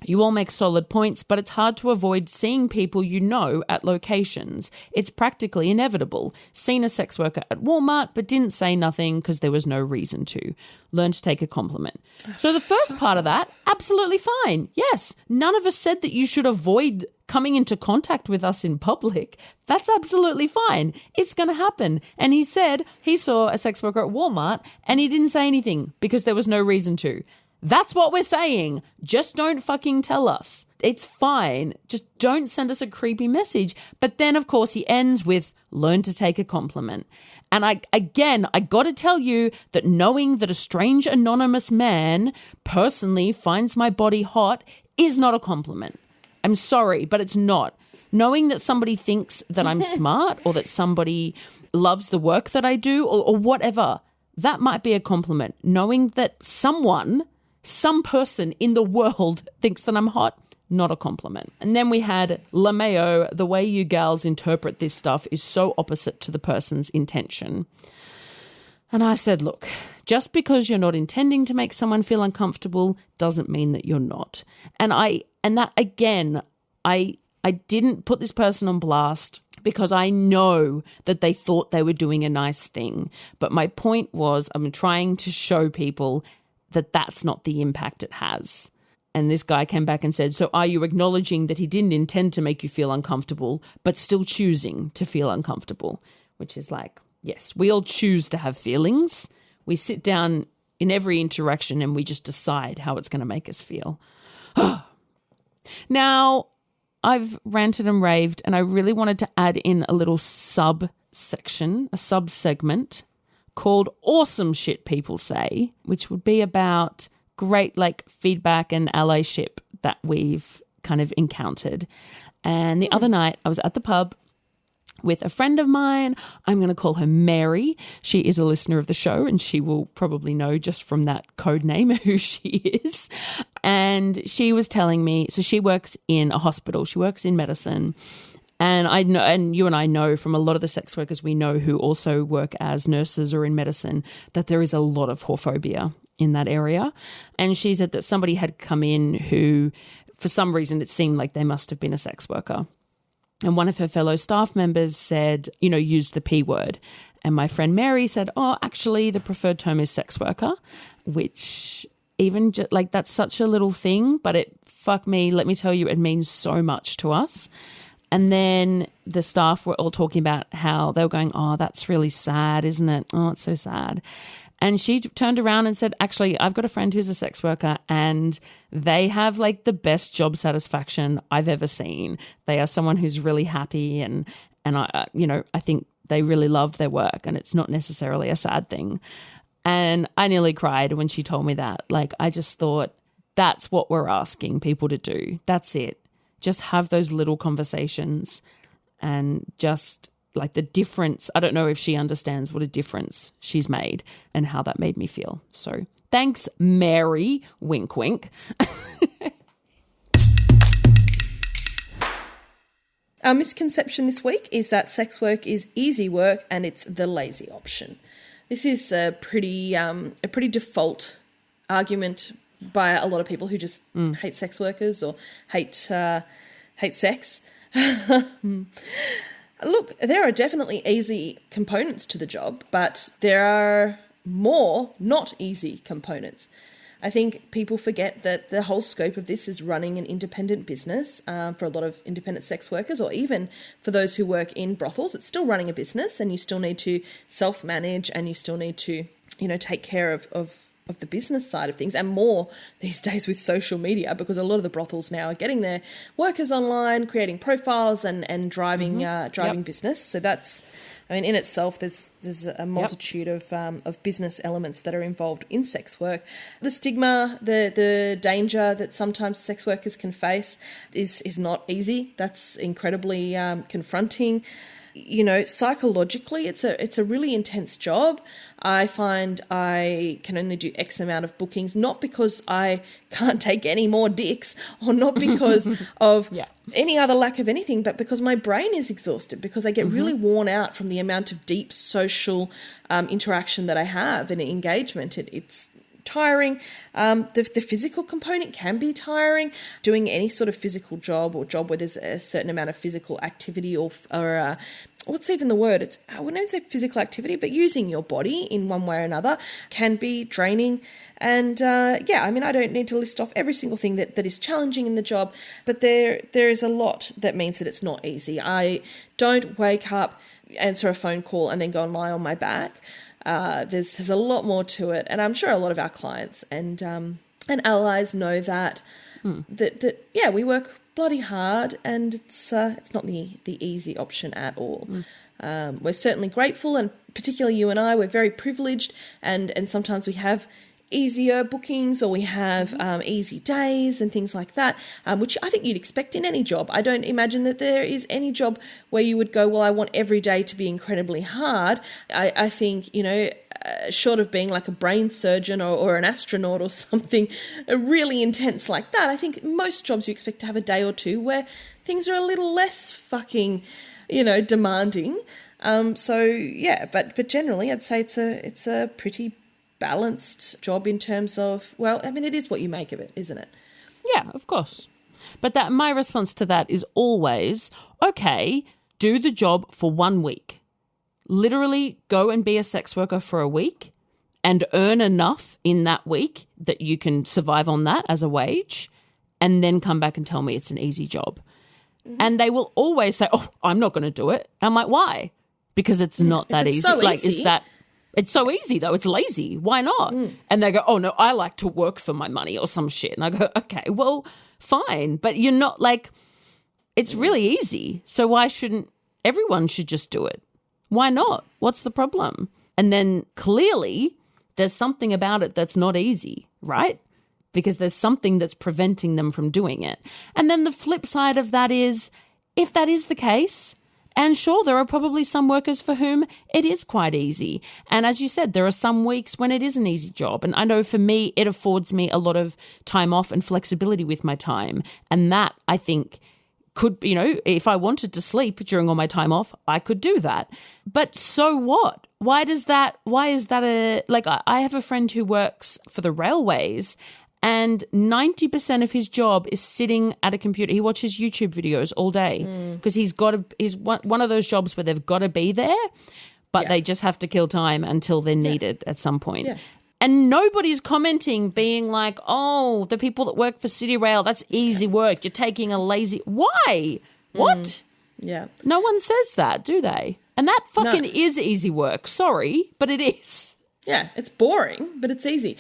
You all make solid points, but it's hard to avoid seeing people you know at locations. It's practically inevitable. Seen a sex worker at Walmart, but didn't say nothing because there was no reason to. Learn to take a compliment. So the first part of that, absolutely fine. Yes, none of us said that you should avoid coming into contact with us in public. That's absolutely fine. It's going to happen. And he said he saw a sex worker at Walmart and he didn't say anything because there was no reason to. That's what we're saying. Just don't fucking tell us. It's fine. Just don't send us a creepy message. But then, of course, he ends with learn to take a compliment. And I got to tell you that knowing that a strange anonymous man personally finds my body hot is not a compliment. I'm sorry, but it's not. Knowing that somebody thinks that I'm smart or that somebody loves the work that I do or whatever, that might be a compliment. Knowing that some person in the world thinks that I'm hot, not a compliment. And then we had LaMayo, the way you gals interpret this stuff is so opposite to the person's intention. And I said, look, just because you're not intending to make someone feel uncomfortable doesn't mean that you're not. And that again, I didn't put this person on blast because I know that they thought they were doing a nice thing. But my point was I'm trying to show people that that's not the impact it has. And this guy came back and said, so are you acknowledging that he didn't intend to make you feel uncomfortable, but still choosing to feel uncomfortable? Which is like, yes, we all choose to have feelings. We sit down in every interaction and we just decide how it's going to make us feel. Now, I've ranted and raved, and I really wanted to add in a little subsection, a sub-segment called Awesome Shit People Say, which would be about great feedback and allyship that we've kind of encountered. And the other night I was at the pub with a friend of mine. I'm going to call her Mary. She is a listener of the show and she will probably know just from that code name who she is. And she was telling me, so she works in a hospital. She works in medicine. And I know, and you and I know from a lot of the sex workers we know who also work as nurses or in medicine, that there is a lot of whorephobia in that area. And she said that somebody had come in who, for some reason, it seemed like they must have been a sex worker. And one of her fellow staff members said, used the P word. And my friend Mary said, oh, actually, the preferred term is sex worker, which even that's such a little thing, but fuck me, let me tell you, it means so much to us. And then the staff were all talking about how they were going, oh, that's really sad, isn't it? Oh, it's so sad. And she turned around and said, actually, I've got a friend who's a sex worker and they have the best job satisfaction I've ever seen. They are someone who's really happy and I think they really love their work and it's not necessarily a sad thing. And I nearly cried when she told me that. I just thought that's what we're asking people to do. That's it. Just have those little conversations and just the difference. I don't know if she understands what a difference she's made and how that made me feel. So thanks, Mary. Wink, wink. Our misconception this week is that sex work is easy work and it's the lazy option. This is a pretty default argument by a lot of people who just hate sex workers or hate sex. Look, there are definitely easy components to the job, but there are more not easy components. I think people forget that the whole scope of this is running an independent business for a lot of independent sex workers, or even for those who work in brothels. It's still running a business and you still need to self-manage and you still need to, take care of the business side of things, and more these days with social media, because a lot of the brothels now are getting their workers online, creating profiles and driving business. So that's, in itself, there's a multitude of business elements that are involved in sex work. The stigma, the danger that sometimes sex workers can face is not easy. That's incredibly confronting. Psychologically, it's a really intense job. I find I can only do X amount of bookings, not because I can't take any more dicks or not because of any other lack of anything, but because my brain is exhausted, because I get really worn out from the amount of deep social interaction that I have and engagement. It's tiring. The physical component can be tiring. Doing any sort of physical job or job where there's a certain amount of physical activity or what's even the word? I wouldn't say physical activity, but using your body in one way or another can be draining. And I don't need to list off every single thing that is challenging in the job, but there is a lot that means that it's not easy. I don't wake up, answer a phone call, and then go and lie on my back. There's a lot more to it, and I'm sure a lot of our clients and allies know that we work bloody hard, and it's not the easy option at all. We're certainly grateful, and particularly you and I, we're very privileged, and sometimes we have easier bookings, or we have easy days and things like that, which I think you'd expect in any job. I don't imagine that there is any job where you would go, well, I want every day to be incredibly hard. I think, short of being like a brain surgeon or an astronaut or something really intense like that, I think most jobs you expect to have a day or two where things are a little less fucking, demanding. But generally I'd say it's a pretty balanced job in terms of, it is what you make of it, isn't it? Yeah, of course. But my response to that is always, okay, do the job for 1 week. Literally go and be a sex worker for a week and earn enough in that week that you can survive on that as a wage, and then come back and tell me it's an easy job. Mm-hmm. And they will always say, oh, I'm not going to do it. I'm like, why? Because it's not that easy. So easy. It's so easy, though. It's lazy. Why not? And they go, oh, no, I like to work for my money or some shit. And I go, okay, well, fine. But you're not it's really easy. So everyone should just do it. Why not? What's the problem? And then clearly there's something about it that's not easy, right? Because there's something that's preventing them from doing it. And then the flip side of that is, if that is the case, and sure, there are probably some workers for whom it is quite easy. And as you said, there are some weeks when it is an easy job. And I know for me, it affords me a lot of time off and flexibility with my time. And that, I think, could, if I wanted to sleep during all my time off, I could do that. But so what? Why is that I have a friend who works for the railways, and 90% of his job is sitting at a computer. He watches YouTube videos all day because he's one of those jobs where they've got to be there, but they just have to kill time until they're needed at some point. Yeah. And nobody's commenting being like, oh, the people that work for City Rail, that's easy work. You're taking a lazy... Why? What? Yeah. No one says that, do they? And that fucking is easy work. Sorry, but it is. Yeah, it's boring, but it's easy.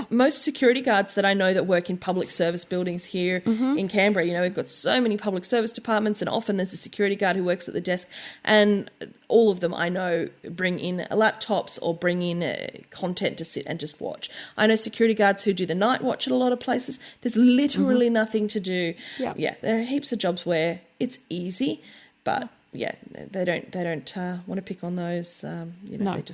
Most security guards that I know that work in public service buildings here in Canberra, we've got so many public service departments, and often there's a security guard who works at the desk, and all of them I know bring in laptops or bring in content to sit and just watch. I know security guards who do the night watch at a lot of places. There's literally nothing to do. Yeah, there are heaps of jobs where it's easy, but... yeah, they don't want to pick on those. They want to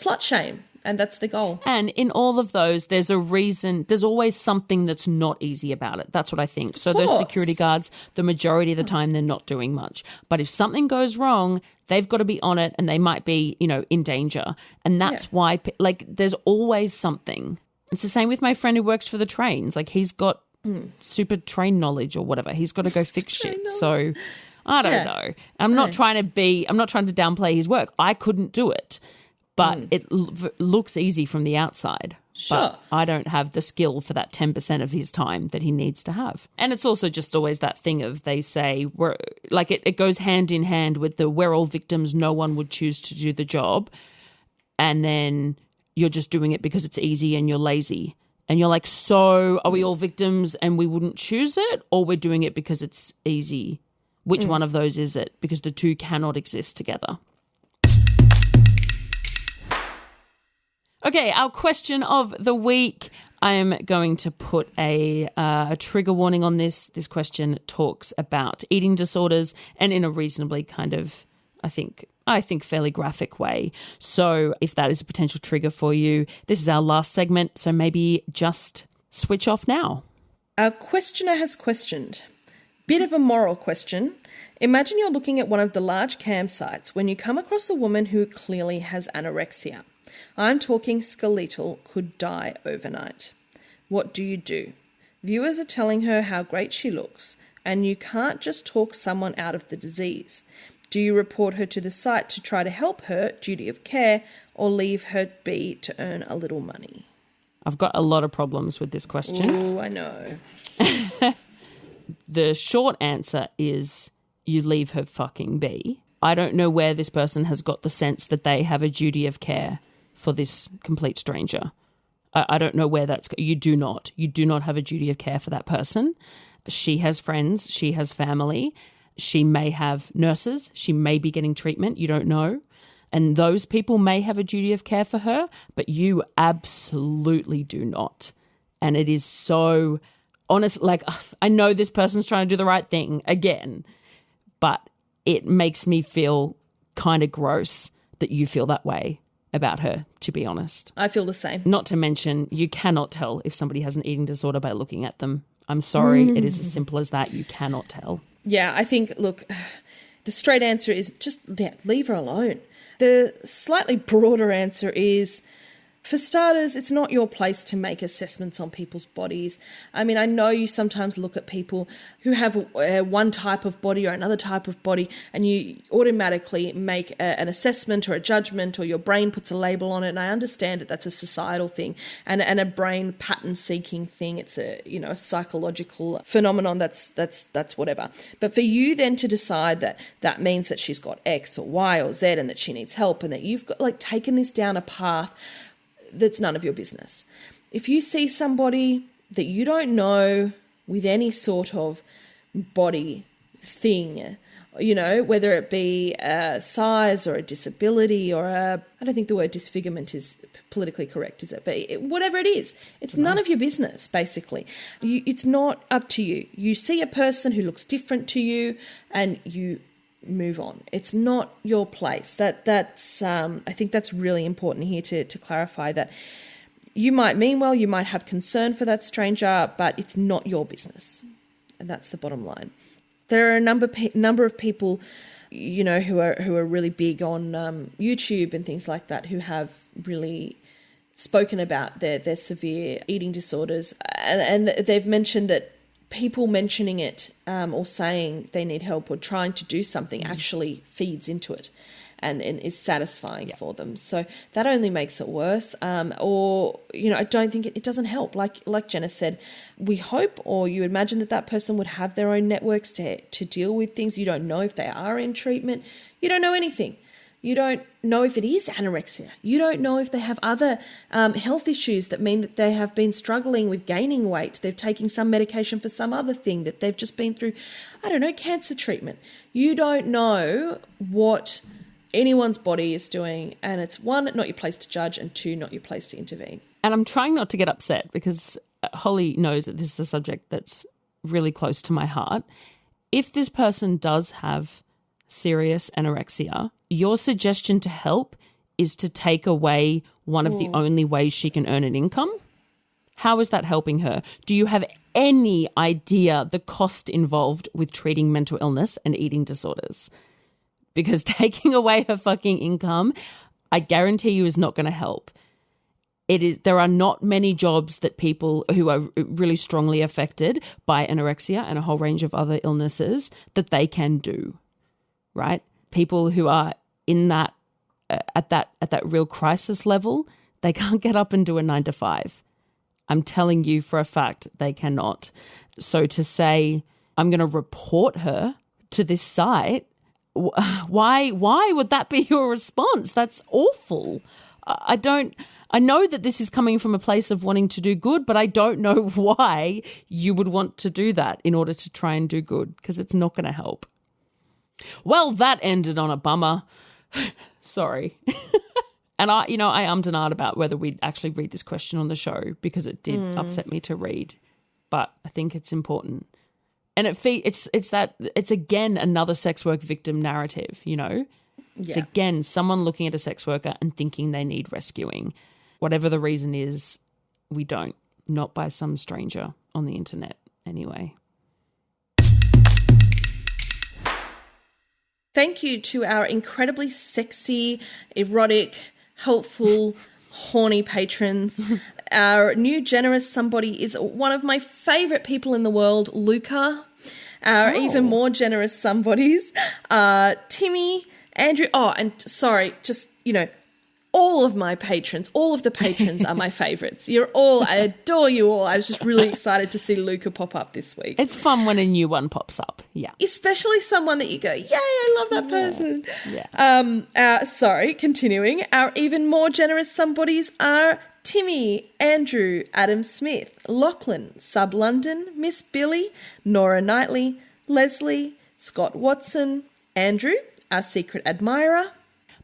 slut shame, and that's the goal. And in all of those, there's a reason. There's always something that's not easy about it. That's what I think. So those security guards, the majority of the time, they're not doing much. But if something goes wrong, they've got to be on it, and they might be, in danger. And that's why, there's always something. It's the same with my friend who works for the trains. He's got super train knowledge or whatever. He's got to go fix shit. So. I don't know. I'm not trying to downplay his work. I couldn't do it, but it looks easy from the outside. Sure. But I don't have the skill for that 10% of his time that he needs to have. And it's also just always that thing of, they say, it goes hand in hand with the we're all victims, no one would choose to do the job. And then you're just doing it because it's easy and you're lazy. And you're like, so are we all victims and we wouldn't choose it, or we're doing it because it's easy? Which one of those is it? Because the two cannot exist together. Okay, our question of the week. I am going to put a trigger warning on this. This question talks about eating disorders, and in a reasonably kind of, I think fairly graphic way. So if that is a potential trigger for you, this is our last segment, so maybe just switch off now. Our questioner has questioned. Bit of a moral question. Imagine you're looking at one of the large campsites when you come across a woman who clearly has anorexia. I'm talking skeletal, could die overnight. What do you do? Viewers are telling her how great she looks, and you can't just talk someone out of the disease. Do you report her to the site to try to help her, duty of care, or leave her be to earn a little money? I've got a lot of problems with this question. Oh, I know. The short answer is you leave her fucking be. I don't know where this person has got the sense that they have a duty of care for this complete stranger. I don't know where that's... You do not. You do not have a duty of care for that person. She has friends. She has family. She may have nurses. She may be getting treatment. You don't know. And those people may have a duty of care for her, but you absolutely do not. And it is so honest. Like, I know this person's trying to do the right thing again, but it makes me feel kind of gross that you feel that way about her, to be honest. I feel the same. Not to mention, you cannot tell if somebody has an eating disorder by looking at them. I'm sorry. It is as simple as that. You cannot tell. Yeah, I think, look, the straight answer is just leave her alone. The slightly broader answer is, for starters, it's not your place to make assessments on people's bodies. I mean, I know you sometimes look at people who have one type of body or another type of body, and you automatically make an assessment or a judgment, or your brain puts a label on it. And I understand that that's a societal thing and a brain pattern-seeking thing. It's a a psychological phenomenon. That's whatever. But for you then to decide that means that she's got X or Y or Z and that she needs help, and that you've got taken this down a path that's none of your business. If you see somebody that you don't know with any sort of body thing, whether it be a size or a disability or I don't think the word disfigurement is politically correct, is it? But whatever it is, it's none of your business, basically. It's not up to you. You see a person who looks different to you and you move on. It's not your place. That's I think that's really important here to clarify that you might mean well, you might have concern for that stranger, but it's not your business. And that's the bottom line. There are a number of people, who are really big on YouTube and things like that, who have really spoken about their severe eating disorders, and they've mentioned that people mentioning it or saying they need help or trying to do something actually feeds into it and is satisfying for them. So that only makes it worse. I don't think it doesn't help. Like Jenna said, we hope, or you imagine, that person would have their own networks to deal with things. You don't know if they are in treatment. You don't know anything. You don't know if it is anorexia. You don't know if they have other health issues that mean that they have been struggling with gaining weight. They're taking some medication for some other thing, that they've just been through, cancer treatment. You don't know what anyone's body is doing, and it's one, not your place to judge, and two, not your place to intervene. And I'm trying not to get upset because Holly knows that this is a subject that's really close to my heart. If this person does have serious anorexia, your suggestion to help is to take away one of the only ways she can earn an income? How is that helping her? Do you have any idea the cost involved with treating mental illness and eating disorders? Because taking away her fucking income, I guarantee you, is not going to help. There are not many jobs that people who are really strongly affected by anorexia and a whole range of other illnesses that they can do. Right? People who are in that at that real crisis level, they can't get up and do a 9 to 5. I'm telling you for a fact they cannot. So to say, I'm going to report her to this site, why would that be your response? That's awful. I know that this is coming from a place of wanting to do good, but I don't know why you would want to do that in order to try and do good, because it's not going to help. Well, that ended on a bummer. Sorry. And I ummed and ahed about whether we'd actually read this question on the show, because it did upset me to read. But I think it's important. And it's again another sex work victim narrative, It's again someone looking at a sex worker and thinking they need rescuing. Whatever the reason is, we don't. Not by some stranger on the internet anyway. Thank you to our incredibly sexy, erotic, helpful, horny patrons. Our new generous somebody is one of my favourite people in the world, Luca. Our even more generous somebodies are Timmy, Andrew. Oh, and sorry, just, all of my patrons, all of the patrons are my favourites. I adore you all. I was just really excited to see Luca pop up this week. It's fun when a new one pops up, yeah. Especially someone that you go, yay, I love that person. Yeah. Continuing. Our even more generous somebodies are Timmy, Andrew, Adam Smith, Lachlan, Sub London, Miss Billy, Nora Knightley, Leslie, Scott Watson, Andrew, our secret admirer,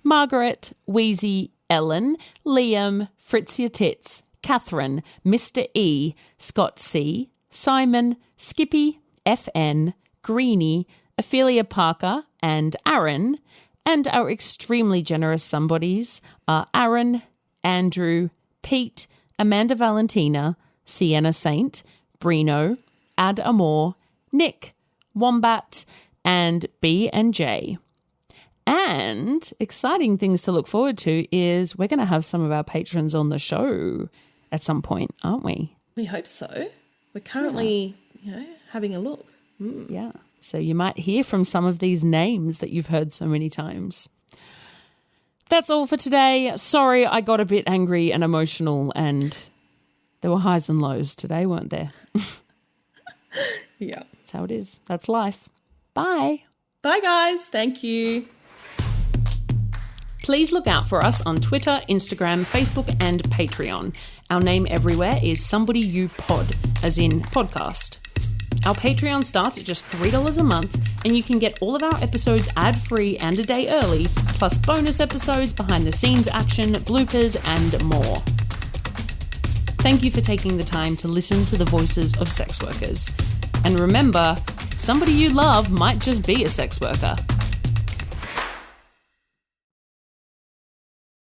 Margaret, Wheezy, Ellen, Liam, Fritzia Tits, Catherine, Mr. E, Scott C, Simon, Skippy, FN, Greenie, Ophelia Parker, and Aaron. And our extremely generous somebodies are Aaron, Andrew, Pete, Amanda Valentina, Sienna Saint, Brino, Ad Amor, Nick, Wombat, and B and J. And exciting things to look forward to is we're going to have some of our patrons on the show at some point, aren't we? We hope so. We're currently, having a look. Yeah. So you might hear from some of these names that you've heard so many times. That's all for today. Sorry, I got a bit angry and emotional, and there were highs and lows today, weren't there? Yeah. That's how it is. That's life. Bye. Bye, guys. Thank you. Please look out for us on Twitter, Instagram, Facebook, and Patreon. Our name everywhere is Somebody You Pod, as in podcast. Our Patreon starts at just $3 a month, and you can get all of our episodes ad-free and a day early, plus bonus episodes, behind-the-scenes action, bloopers, and more. Thank you for taking the time to listen to the voices of sex workers. And remember, somebody you love might just be a sex worker.